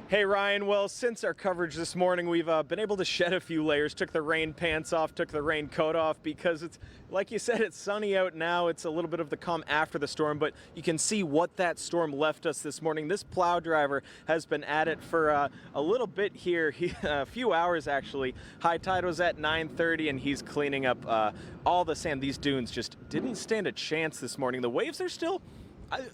Hey Ryan, well, since our coverage this morning, we've been able to shed a few layers, took the rain pants off, took the rain coat off, because it's, like you said, it's sunny out now. It's a little bit of the calm after the storm, but you can see what that storm left us this morning. This plow driver has been at it for a little bit here, a few hours actually. High tide was at 9:30 and he's cleaning up all the sand. These dunes just didn't stand a chance this morning. The waves are still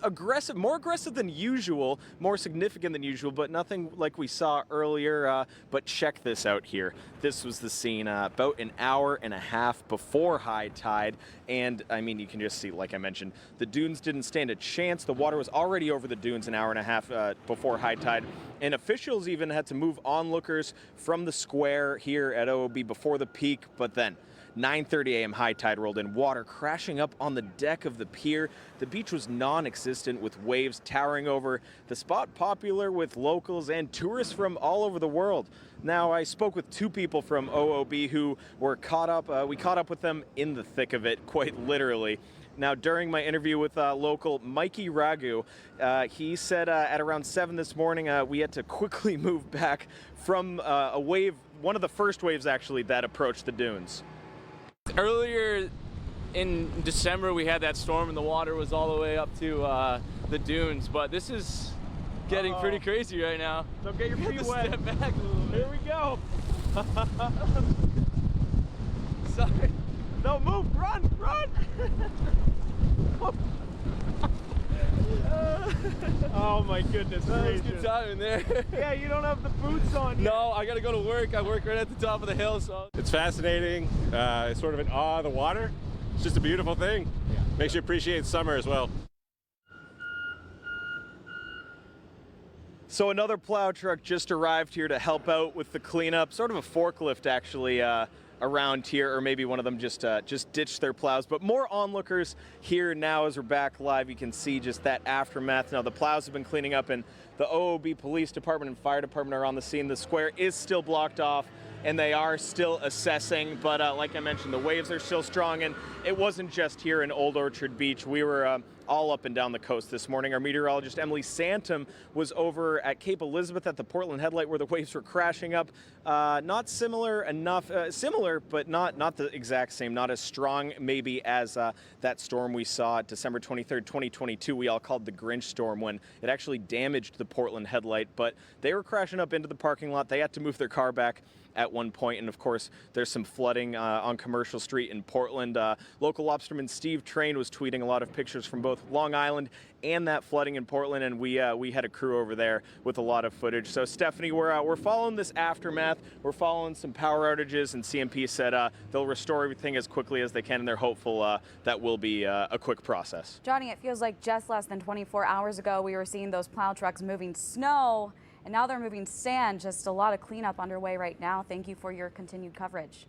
aggressive, more aggressive than usual, more significant than usual, but nothing like we saw earlier. But check this out here. This was the scene about an hour and a half before high tide, and I mean, you can just see, like I mentioned, the dunes didn't stand a chance. The water was already over the dunes an hour and a half before high tide, and officials even had to move onlookers from the square here at OOB before the peak. But then 9:30 a.m. high tide rolled in, water crashing up on the deck of the pier. The beach was non-existent with waves towering over the spot, popular with locals and tourists from all over the world. Now, I spoke with two people from OOB who were caught up. We caught up with them in the thick of it, quite literally. Now, during my interview with local Mikey Ragu, he said at around 7 this morning, we had to quickly move back from a wave, one of the first waves actually, that approached the dunes. Earlier in December, we had that storm and the water was all the way up to the dunes, but this is getting pretty crazy right now. So get your feet wet. Step back a little bit. Here we go. Sorry. No, move, run, run. Oh my goodness gracious. Good timing there. Yeah, you don't have the boots on yet. No, I gotta go to work. I work right at the top of the hill, so. It's fascinating. It's sort of in awe of the water. It's just a beautiful thing. Yeah. Makes you appreciate summer as well. So another plow truck just arrived here to help out with the cleanup, sort of a forklift actually, around here, or maybe one of them just ditched their plows. But more onlookers here now as we're back live. You can see just that aftermath. Now the plows have been cleaning up, and the OOB Police Department and Fire Department are on the scene. The square is still blocked off, and they are still assessing. But like I mentioned, the waves are still strong, and it wasn't just here in Old Orchard Beach. We were all up and down the coast this morning. Our meteorologist Emily Santom was over at Cape Elizabeth at the Portland Headlight, where the waves were crashing up. Not similar enough, similar, but not the exact same, not as strong maybe as that storm we saw December 23rd, 2022, we all called the Grinch storm, when it actually damaged the Portland Headlight. But they were crashing up into the parking lot. They had to move their car back at one point, and of course there's some flooding on Commercial Street in Portland. Local lobsterman Steve Train was tweeting a lot of pictures from both Long Island and that flooding in Portland, and we had a crew over there with a lot of footage. So Stephanie, we're following this aftermath. We're following some power outages, and CMP said they'll restore everything as quickly as they can, and they're hopeful that will be a quick process. Johnny, it feels like just less than 24 hours ago we were seeing those plow trucks moving snow, and now they're moving sand. Just a lot of cleanup underway right now. Thank you for your continued coverage.